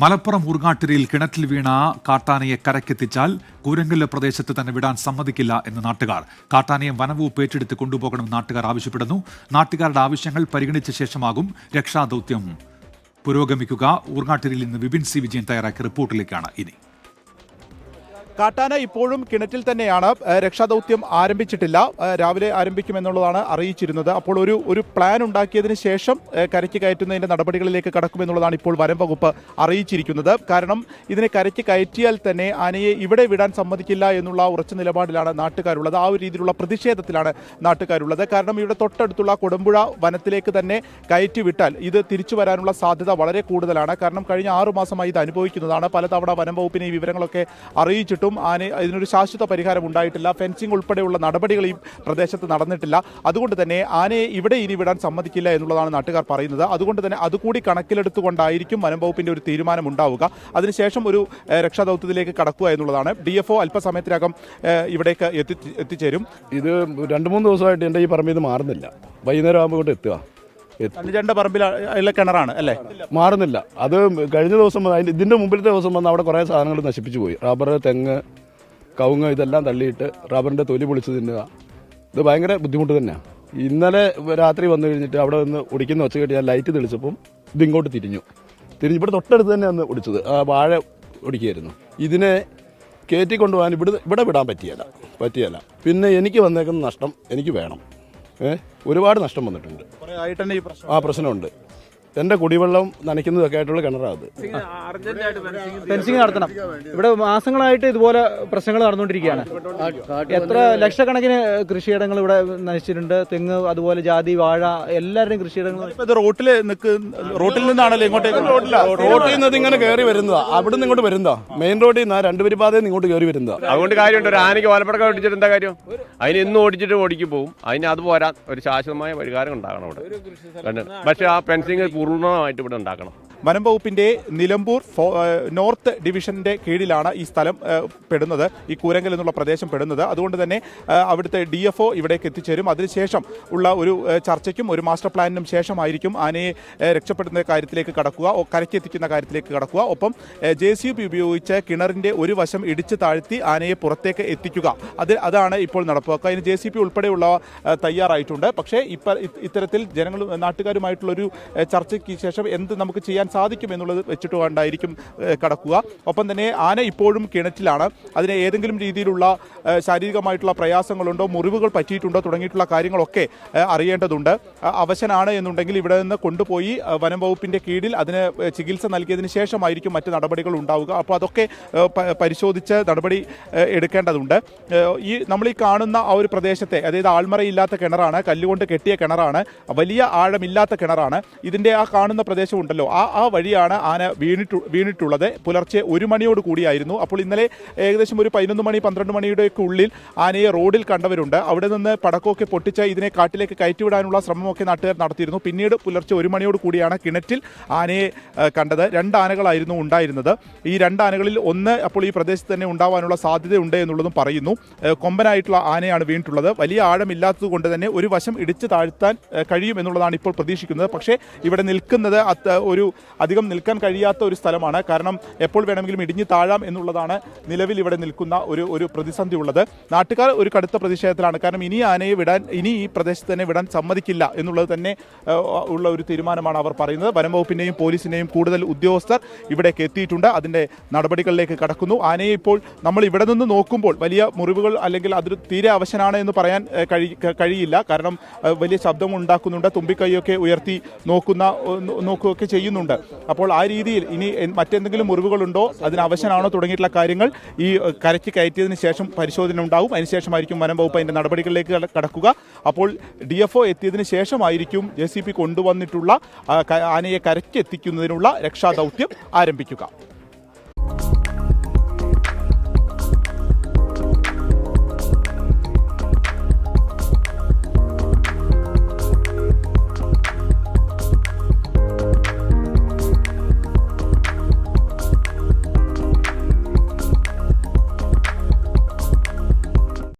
മലപ്പുറം ഊർങ്ങാട്ടിരിയിൽ കിണറ്റിൽ വീണ കാട്ടാനയെ കരക്കെത്തിച്ചാൽ കൂരങ്കല്ല് പ്രദേശത്ത് തന്നെ വിടാൻ സമ്മതിക്കില്ല എന്ന് നാട്ടുകാർ. കാട്ടാനയെ വനവകുപ്പ് ഏറ്റെടുത്ത് കൊണ്ടുപോകണമെന്ന് നാട്ടുകാർ ആവശ്യപ്പെടുന്നു. നാട്ടുകാരുടെ ആവശ്യങ്ങൾ പരിഗണിച്ച ശേഷമാകും രക്ഷാദൌത്യം പുരോഗമിക്കുക. ഊർങ്ങാട്ടിരിയിൽ നിന്ന് വിപിൻ സി വിജയൻ തയ്യാറാക്കിയ റിപ്പോർട്ടിലേക്കാണ് ഇനി. കാട്ടാന ഇപ്പോഴും കിണറ്റിൽ തന്നെയാണ്. രക്ഷാദൌത്യം ആരംഭിച്ചിട്ടില്ല. രാവിലെ ആരംഭിക്കുമെന്നുള്ളതാണ് അറിയിച്ചിരുന്നത്. അപ്പോൾ ഒരു പ്ലാൻ ഉണ്ടാക്കിയതിന് ശേഷം കരയ്ക്ക് കയറ്റുന്നതിൻ്റെ നടപടികളിലേക്ക് കടക്കുമെന്നുള്ളതാണ് ഇപ്പോൾ വനം വകുപ്പ് അറിയിച്ചിരിക്കുന്നത്. കാരണം ഇതിനെ കരയ്ക്ക് കയറ്റിയാൽ തന്നെ ആനയെ ഇവിടെ വിടാൻ സമ്മതിക്കില്ല എന്നുള്ള ഉറച്ച നിലപാടിലാണ് നാട്ടുകാരുള്ളത്. ആ ഒരു രീതിയിലുള്ള പ്രതിഷേധത്തിലാണ് നാട്ടുകാരുള്ളത്. കാരണം ഇവിടെ തൊട്ടടുത്തുള്ള കൊടുമ്പുഴ വനത്തിലേക്ക് തന്നെ കയറ്റി വിട്ടാൽ ഇത് തിരിച്ചു വരാനുള്ള സാധ്യത വളരെ കൂടുതലാണ്. കാരണം കഴിഞ്ഞ 6 മാസമായി ഇത് അനുഭവിക്കുന്നതാണ്. പലതവണ വനം വകുപ്പിനെ ഈ വിവരങ്ങളൊക്കെ അറിയിച്ചിട്ടും ഇതിനൊരു ശാശ്വത പരിഹാരം ഉണ്ടായിട്ടില്ല. ഫെൻസിംഗ് ഉൾപ്പെടെയുള്ള നടപടികൾ ഈ പ്രദേശത്ത് നടന്നിട്ടില്ല. അതുകൊണ്ട് തന്നെ ആനയെ ഇവിടെ ഇനി വിടാൻ സമ്മതിക്കില്ല എന്നുള്ളതാണ് നാട്ടുകാർ പറയുന്നത്. അതുകൊണ്ട് തന്നെ അതുകൂടി കണക്കിലെടുത്തുകൊണ്ടായിരിക്കും വനം വകുപ്പിന്റെ ഒരു തീരുമാനം ഉണ്ടാവുക. അതിനുശേഷം ഒരു രക്ഷാദൌത്യത്തിലേക്ക് കടക്കുക എന്നുള്ളതാണ്. DFO അല്പസമയത്തിനകം ഇവിടേക്ക് എത്തിച്ചേരും. ഇത് 2-3 ദിവസമായിട്ട് എൻ്റെ ഈ പറമ്പിൽ നിന്ന് മാറുന്നില്ല. വൈകുന്നേരം ആകുമ്പോൾ കൊണ്ട് എത്തുക. രണ്ട് പറമ്പിലുള്ള കിണറാണ് അല്ലേ? മാറുന്നില്ല. അത് കഴിഞ്ഞ ദിവസം ഇതിൻ്റെ മുമ്പിലത്തെ ദിവസം വന്ന് അവിടെ കുറേ സാധനങ്ങൾ നശിപ്പിച്ചു പോയി. റബ്ബർ, തെങ്ങ്, കവുങ്ങ് ഇതെല്ലാം തള്ളിയിട്ട് റബ്ബറിൻ്റെ തൊലി പൊളിച്ച് തിന്നുക. ഇത് ഭയങ്കര ബുദ്ധിമുട്ട് തന്നെയാണ്. ഇന്നലെ രാത്രി വന്നു കഴിഞ്ഞിട്ട് അവിടെ നിന്ന് ഒടിക്കുന്ന വെച്ച് കെട്ടി ഞാൻ ലൈറ്റ് തെളിച്ചപ്പം ഇതിങ്ങോട്ട് തിരിഞ്ഞു. ഇവിടെ തൊട്ടടുത്ത് തന്നെ ഒന്ന് ഒടിച്ചത്. വാഴ ഒടിക്കുകയായിരുന്നു. ഇതിനെ കയറ്റിക്കൊണ്ടുപോകാൻ ഇവിടെ വിടാൻ പറ്റിയല്ല. പിന്നെ എനിക്ക് വന്നേക്കുന്ന നഷ്ടം എനിക്ക് വേണം. ഒരുപാട് നഷ്ടം വന്നിട്ടുണ്ട്. പ്രശ്നമുണ്ട്. എൻ്റെ കുടിവെള്ളം നനയ്ക്കുന്നതൊക്കെ ആയിട്ടുള്ള കിണറാണ്. ഫെൻസിങ് നടത്തണം. ഇവിടെ മാസങ്ങളായിട്ട് ഇതുപോലെ പ്രശ്നങ്ങൾ നടന്നുകൊണ്ടിരിക്കുകയാണ്. എത്ര ലക്ഷക്കണക്കിന് കൃഷിയിടങ്ങൾ ഇവിടെ നശിച്ചിട്ടുണ്ട്. തെങ്ങ്, അതുപോലെ ജാതി, വാഴ, എല്ലാവരുടെയും കൃഷിയിടങ്ങൾ റോട്ടിൽ നിന്നാണല്ലോ ഇങ്ങോട്ടേക്ക്. റോട്ടിൽ നിന്ന് ഇങ്ങനെ കയറി വരുന്നതാ. അവിടെ നിന്ന് ഇങ്ങോട്ട് വരുന്നതാ. മെയിൻ റോഡിൽ നിന്ന് 2 വരിപ്പാതയിൽ നിന്ന് ഇങ്ങോട്ട് കയറി വരുന്നതാ. അതുകൊണ്ട് കാര്യമുണ്ട്. ഒരു ആനയ്ക്ക് വലപ്പടക്കം ഓടിച്ചിട്ട് എന്താ കാര്യം? അതിന് എന്നും ഓടിച്ചിട്ട് ഓടിക്ക് പോകും. അതിന് അത് പോരാ, ഒരു ശാശ്വതമായ പരിഹാരം ഉണ്ടാകണം ഇവിടെ. പക്ഷെ ആ ഫെൻസിങ് പൂർണ്ണമായിട്ട് ഇവിടെ ഉണ്ടാക്കണം. വനം വകുപ്പിന്റെ നിലമ്പൂർ നോർത്ത് ഡിവിഷന്റെ കീഴിലാണ് ഈ സ്ഥലം പെടുന്നത്, ഈ കൂരങ്കൽ എന്നുള്ള പ്രദേശം പെടുന്നത്. അതുകൊണ്ട് തന്നെ അവിടുത്തെ DFO ഇവിടേക്ക് എത്തിച്ചേരും. അതിനുശേഷം ഉള്ള ഒരു ചർച്ചയ്ക്കും ഒരു മാസ്റ്റർ പ്ലാനിനും ശേഷമായിരിക്കും ആനയെ രക്ഷപ്പെടുന്ന കാര്യത്തിലേക്ക് കടക്കുക, കരയ്ക്ക് എത്തിക്കുന്ന കാര്യത്തിലേക്ക് കടക്കുക. ഒപ്പം JCB ഉപയോഗിച്ച് കിണറിന്റെ ഒരു വശം ഇടിച്ചു താഴ്ത്തി ആനയെ പുറത്തേക്ക് എത്തിക്കുക. അതാണ് ഇപ്പോൾ നടപ്പാക്കുക. അതിന് JCB ഉൾപ്പെടെയുള്ള തയ്യാറായിട്ടുണ്ട്. പക്ഷേ ഇത്തരത്തിൽ നാട്ടുകാരുമായിട്ടുള്ളൊരു ചർച്ചയ്ക്ക് ശേഷം എന്ത് നമുക്ക് ചെയ്യാൻ സാധിക്കും എന്നുള്ളത് വെച്ചിട്ടുകൊണ്ടായിരിക്കും കടക്കുക. ഒപ്പം തന്നെ ആന ഇപ്പോഴും കിണറ്റിലാണ്. അതിന് ഏതെങ്കിലും രീതിയിലുള്ള ശാരീരികമായിട്ടുള്ള പ്രയാസങ്ങളുണ്ടോ, മുറിവുകൾ പറ്റിയിട്ടുണ്ടോ തുടങ്ങിയിട്ടുള്ള കാര്യങ്ങളൊക്കെ അറിയേണ്ടതുണ്ട്. അവശനാണ് എന്നുണ്ടെങ്കിൽ ഇവിടെ നിന്ന് കൊണ്ടുപോയി വനം വകുപ്പിന്റെ കീഴിൽ അതിന് ചികിത്സ നൽകിയതിന് ശേഷമായിരിക്കും മറ്റ് നടപടികൾ ഉണ്ടാവുക. അപ്പോൾ അതൊക്കെ പരിശോധിച്ച് നടപടി എടുക്കേണ്ടതുണ്ട്. നമ്മൾ ഈ കാണുന്ന ആ ഒരു പ്രദേശത്തെ, അതായത് ആൾമറയില്ലാത്ത കിണറാണ്, കല്ലുകൊണ്ട് കെട്ടിയ കിണറാണ്, വലിയ ആഴമില്ലാത്ത കിണറാണ്. ഇതിന്റെ ആ കാണുന്ന പ്രദേശം ഉണ്ടല്ലോ, ആ വഴിയാണ് ആന വീണിട്ടുള്ളത്. പുലർച്ചെ 1 മണിയോട് കൂടിയായിരുന്നു. അപ്പോൾ ഇന്നലെ ഏകദേശം ഒരു 11 മണി 12 മണിയുടെയൊക്കെ ഉള്ളിൽ ആനയെ റോഡിൽ കണ്ടവരുണ്ട്. അവിടെ നിന്ന് പടക്കമൊക്കെ പൊട്ടിച്ച് ഇതിനെ കാട്ടിലേക്ക് കയറ്റിവിടാനുള്ള ശ്രമമൊക്കെ നാട്ടുകാർ നടത്തിയിരുന്നു. പിന്നീട് പുലർച്ചെ 1 മണിയോട് കൂടിയാണ് കിണറ്റിൽ ആനയെ കണ്ടത്. 2 ആനകളായിരുന്നു ഉണ്ടായിരുന്നത്. ഈ 2 ആനകളിൽ ഒന്ന് അപ്പോൾ ഈ പ്രദേശത്ത് തന്നെ ഉണ്ടാവാനുള്ള സാധ്യതയുണ്ട് എന്നുള്ളതും പറയുന്നു. കൊമ്പനായിട്ടുള്ള ആനയാണ് വീണിട്ടുള്ളത്. വലിയ ആഴമില്ലാത്തത് കൊണ്ട് തന്നെ ഒരു വശം ഇടിച്ചു താഴ്ത്താൻ കഴിയും എന്നുള്ളതാണ് ഇപ്പോൾ പ്രതീക്ഷിക്കുന്നത്. പക്ഷേ ഇവിടെ നിൽക്കുന്നത് അധികം നിൽക്കാൻ കഴിയാത്ത ഒരു സ്ഥലമാണ്. കാരണം എപ്പോൾ വേണമെങ്കിലും ഇടിഞ്ഞു താഴാം എന്നുള്ളതാണ് നിലവിൽ ഇവിടെ നിൽക്കുന്ന ഒരു പ്രതിസന്ധി ഉള്ളത്. നാട്ടുകാർ ഒരു കടുത്ത പ്രതിഷേധത്തിലാണ്. കാരണം ഇനി ആനയെ ഇനി ഈ പ്രദേശത്ത് തന്നെ വിടാൻ സമ്മതിക്കില്ല എന്നുള്ളത് തന്നെ ഉള്ള ഒരു തീരുമാനമാണ് അവർ പറയുന്നത്. വനം വകുപ്പിന്റെയും പോലീസിന്റെയും കൂടുതൽ ഉദ്യോഗസ്ഥർ ഇവിടേക്ക് എത്തിയിട്ടുണ്ട്. അതിന്റെ നടപടികളിലേക്ക് കടക്കുന്നു. ആനയെ ഇപ്പോൾ നമ്മൾ ഇവിടെ നിന്ന് നോക്കുമ്പോൾ വലിയ മുറിവുകൾ അല്ലെങ്കിൽ അതൊരു തീരെ അവശനാണ് എന്ന് പറയാൻ കഴിയില്ല. കാരണം വലിയ ശബ്ദം ഉണ്ടാക്കുന്നുണ്ട്, തുമ്പിക്കൈയൊക്കെ ഉയർത്തി നോക്കുകയൊക്കെ ചെയ്യുന്നുണ്ട്. അപ്പോൾ ആ രീതിയിൽ ഇനി മറ്റെന്തെങ്കിലും മുറിവുകളുണ്ടോ, അതിന് അവശനാണോ തുടങ്ങിയിട്ടുള്ള കാര്യങ്ങൾ ഈ കരയ്ക്ക് കയറ്റിയതിന് ശേഷം പരിശോധന ഉണ്ടാവും. അതിനുശേഷമായിരിക്കും വനം വകുപ്പ് അതിൻ്റെ നടപടികളിലേക്ക് കടക്കുക. അപ്പോൾ DFO എത്തിയതിന് ശേഷമായിരിക്കും JCB കൊണ്ടുവന്നിട്ടുള്ള ആനയെ കരയ്ക്ക് എത്തിക്കുന്നതിനുള്ള രക്ഷാദൗത്യം ആരംഭിക്കുക.